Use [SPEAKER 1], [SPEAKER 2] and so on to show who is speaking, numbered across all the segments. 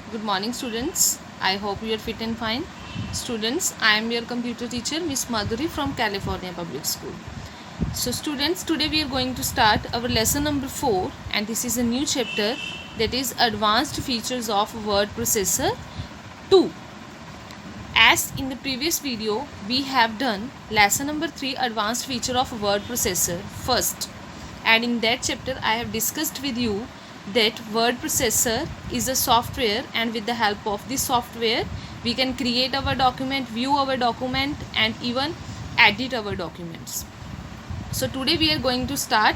[SPEAKER 1] Good morning, students. I hope you are fit and fine. Students, I am your computer teacher, Miss Madhuri from California Public School. So, students, today we are going to start our lesson number 4, and this is a new chapter, that is Advanced Features of Word Processor 2. As in the previous video, we have done lesson number 3, Advanced Feature of Word Processor first, and in that chapter I have discussed with you that word processor is a software, and with the help of this software we can create our document, view our document, and even edit our documents. So today we are going to start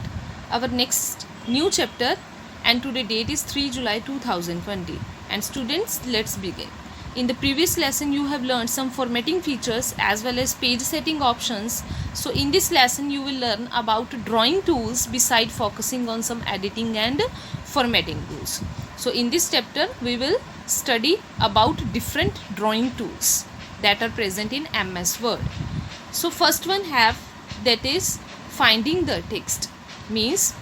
[SPEAKER 1] our next new chapter, and today date is 3 July 2020. And students, let's begin. In the previous lesson you have learned some formatting features as well as page setting options. So in this lesson you will learn about drawing tools beside focusing on some editing and formatting tools. So in this chapter we will study about different drawing tools that are present in MS Word. So first one have, that is finding the text. Means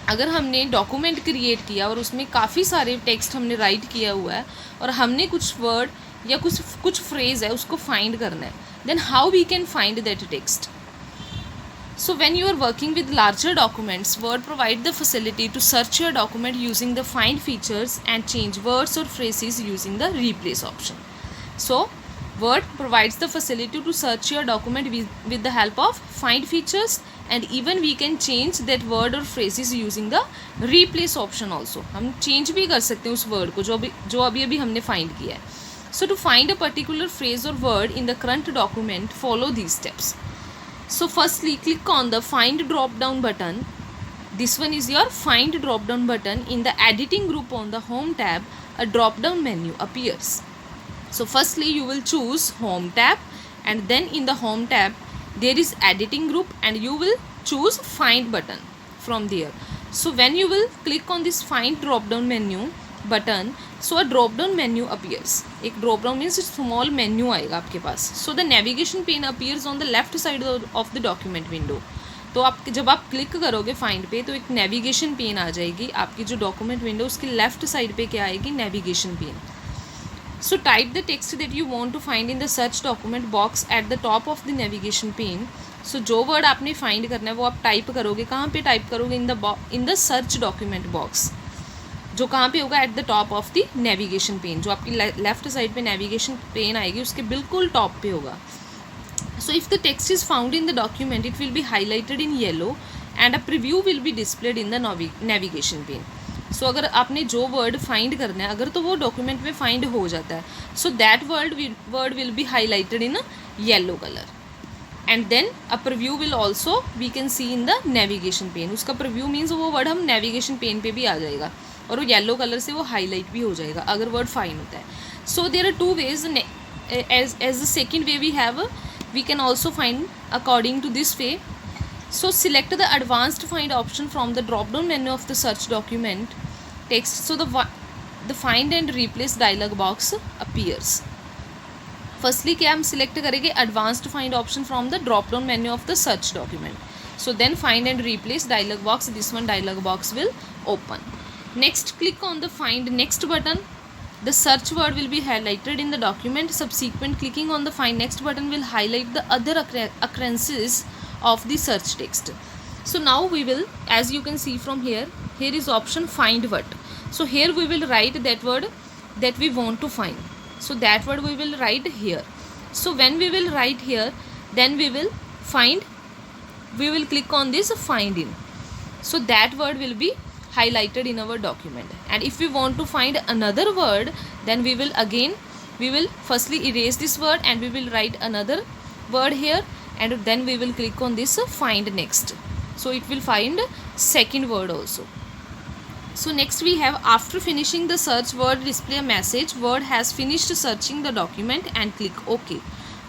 [SPEAKER 1] अगर हमने document create किया और उसमें काफ़ी सारे text हमने right किया हुआ है और हमने कुछ वर्ड या कुछ फ्रेज है उसको फाइंड करना है, then how we can find that text. So when you are working with larger documents, Word provides the facility to search your document using the find features and change words or phrases using the replace option. So Word provides the facility to search your document with the help of find features, and even we can change that word or phrases using the replace option also. हम change भी कर सकते हैं उस word को जो अभी हमने find किया है. So to find a particular phrase or word in the current document, follow these steps. So firstly, click on the find drop down button. This one is your find drop down button. In the editing group on the home tab, a drop down menu appears. So firstly you will choose home tab, and then in the home tab there is editing group and you will choose find button from there. So when you will click on this find drop down menu button, so a drop down menu appears. एक drop down means small menu आएगा आपके पास. So the navigation pane appears on the left side of the document window. तो आप जब आप click करोगे find पे तो एक नेविगेशन पेन आ जाएगी आपकी जो डॉक्यूमेंट विंडो, उसके लेफ्ट साइड पे क्या आएगी, navigation pane. So type the text that you want to find in the search document box at the top of the navigation pane. So जो word आपने find करना है वो आप टाइप करोगे, कहाँ पे टाइप करोगे, in the search document box, जो कहाँ पे होगा, at the top of the navigation pane, जो आपकी लेफ्ट साइड पे navigation pane आएगी उसके बिल्कुल टॉप पे होगा. So if the text is found in the document, it will be highlighted in yellow and a preview will be displayed in the navigation pane. सो अगर आपने जो वर्ड फाइंड करना है, अगर तो वो डॉक्यूमेंट में फाइंड हो जाता है, so that word will be highlighted in yellow colour, and then a preview will also we can see in the navigation pane. उसका प्रीव्यू मीन्स वो वर्ड हम नेविगेशन पेन पे भी आ जाएगा और वो येलो कलर से वो हाईलाइट भी हो जाएगा अगर वर्ड फाइंड होता है. So there are two ways. As the second way we can also find according to this way. So select the advanced find option from the drop down menu of the search document text. So the find and replace dialog box appears. Firstly क्या हम select करेंगे, advanced find option from the drop down menu of the search document. So then find and replace dialog box, this one dialog box will open. Next click on the find next button. The search word will be highlighted in the document. Subsequent clicking on the find next button will highlight the other occurrences of the search text. So now we will, as you can see from here is option find what. So here we will write that word that we want to find. So that word we will write here. So when we will write here, then we will click on this find in. So that word will be highlighted in our document. And if we want to find another word, then we will firstly erase this word and we will write another word here, and then we will click on this find next. So it will find second word also. So next we have, after finishing the search, word display a message, word has finished searching the document, and click OK.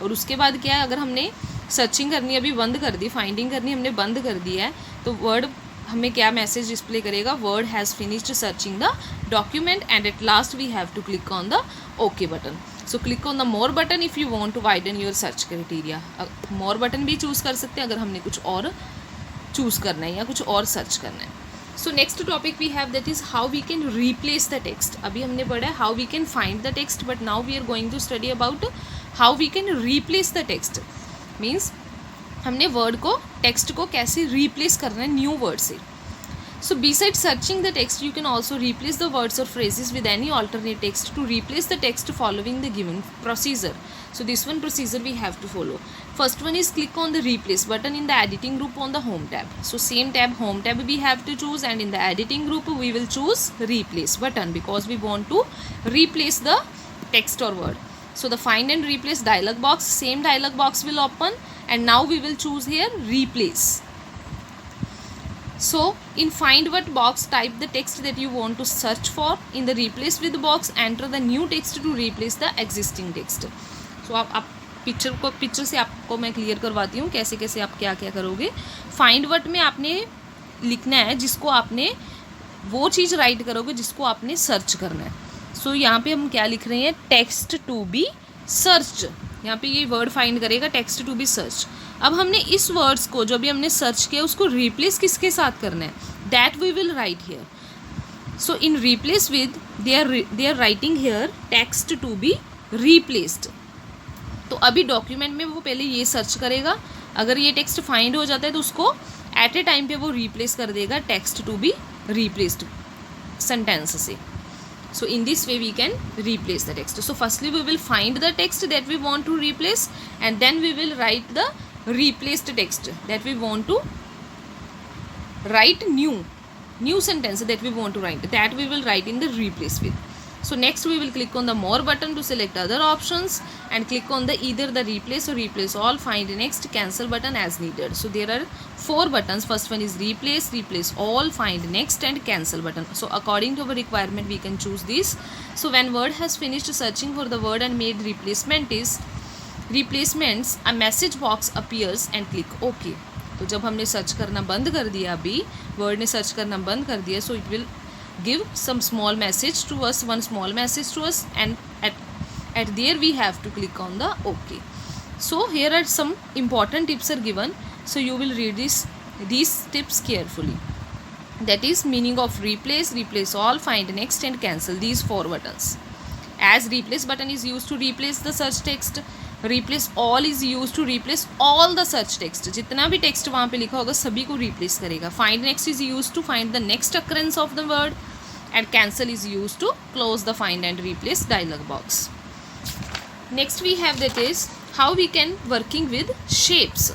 [SPEAKER 1] और उसके बाद क्या है, अगर हमने searching करनी अभी बंद कर दी, फाइंडिंग करनी हमने बंद कर दी है, तो वर्ड हमें क्या मैसेज डिस्प्ले करेगा, word has finished searching the document, and at last we have to click on the okay button. So click on the more button if you want to widen your search criteria. More button भी choose कर सकते हैं अगर हमने कुछ और choose करना है या कुछ और सर्च करना है. So next topic we have that is how we can replace the text. अभी हमने पढ़ा है how we can find the text, but now we are going to study about how we can replace the text. Means हमने word को, text को कैसे replace करना है न्यू वर्ड से. So besides searching the text, you can also replace the words or phrases with any alternate text to replace the text following the given procedure. So this one procedure we have to follow. First one is click on the replace button in the editing group on the home tab. So same tab, home tab we have to choose, and in the editing group we will choose replace button because we want to replace the text or word. So the find and replace dialog box, same dialog box will open, and now we will choose here replace. So in find what box, type the text that you want to search for. In the replace with box, enter the new text to replace the existing text. So आप picture से आपको मैं clear करवाती हूँ कैसे कैसे आप क्या क्या करोगे. फाइंड वर्ड में आपने लिखना है जिसको आपने, वो चीज़ राइट करोगे जिसको आपने सर्च करना है. सो यहाँ पे हम क्या लिख रहे हैं, टेक्स्ट टू बी सर्च. यहाँ पे ये वर्ड फाइंड करेगा टेक्स्ट टू बी सर्च. अब हमने इस वर्ड्स को जो भी हमने सर्च किया उसको रिप्लेस किसके साथ करना है, that we will write here. So in replace with they are writing here text to be replaced. तो अभी डॉक्यूमेंट में वो पहले ये सर्च करेगा, अगर ये टेक्स्ट फाइंड हो जाता है तो उसको एट ए टाइम पे वो रिप्लेस कर देगा text to be replaced sentence से. So in this way we can replace the text. So firstly we will find the text that we want to replace, and then we will write the replaced text that we want to write, new sentence that we want to write, that we will write in the replace with. So next we will click on the more button to select other options and click on the either the replace or replace all, find next, cancel button as needed. So there are 4 buttons. First one is replace, replace all, find next and cancel button. So according to our requirement we can choose this. So when word has finished searching for the word and made replacements, a message box appears and click OK. तो जब हमने search करना बंद कर दिया, अभी word ने search करना बंद कर दिया, so it will give some small message to us, one small message to us, and at there we have to click on the OK. So here are some important tips are given, so you will read these tips carefully. That is meaning of replace, replace all, find next and cancel, these 4 buttons. As replace button is used to replace the search text, replace all is used to replace all the search text. जितना भी text वहाँ पे लिखा होगा सभी को replace करेगा. Find next is use to find the next occurrence of the word, and cancel is use to close the find and replace dialog box. Next we have that is how we can working with shapes.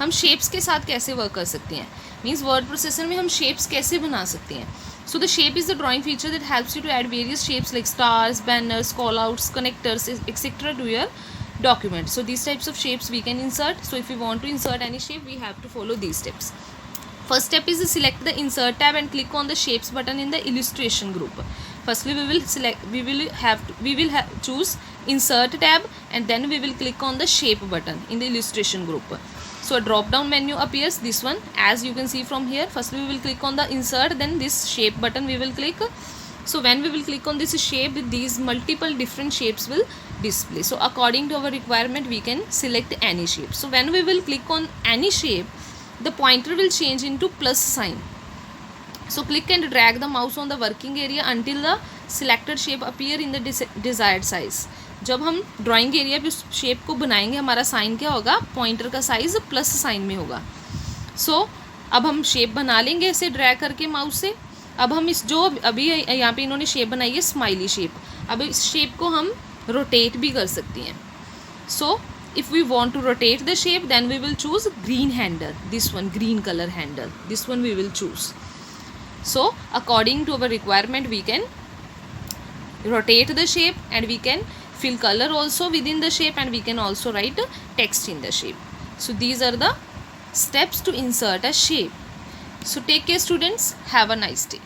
[SPEAKER 1] हम shapes के साथ कैसे work कर सकते हैं, means word processor में हम shapes कैसे बना सकते हैं. So the shape is the drawing feature that helps you to add various shapes like stars, banners, callouts, connectors, etc. to your document. So these types of shapes we can insert. So if we want to insert any shape, we have to follow these steps. First step is to select the insert tab and click on the shapes button in the illustration group. Firstly we will choose insert tab, and then we will click on the shape button in the illustration group. So a drop down menu appears, this one, as you can see from here. Firstly we will click on the insert, then this shape button we will click. So when we will click on this shape, these multiple different shapes will display. So according to our requirement we can select any shape. So when we will click on any shape, the pointer will change into plus sign. So click and drag the mouse on the working area until the selected shape appear in the desired size. जब हम drawing area पे उस shape को बनाएंगे, हमारा sign क्या होगा, pointer का साइज़ प्लस साइन में होगा. सो अब हम शेप बना लेंगे ऐसे ड्रैग करके माउस से. अब हम इस जो अभी यहाँ पे इन्होंने शेप बनाई है स्माइली शेप, अब इस शेप को हम रोटेट भी कर सकती हैं. सो if we want to rotate the shape, then we will choose green handle, this one, green color handle, this one we will choose. So according to our requirement we can rotate the shape, and we can fill color also within the shape, and we can also write text in the shape. So these are the steps to insert a shape. So take care students, have a nice day.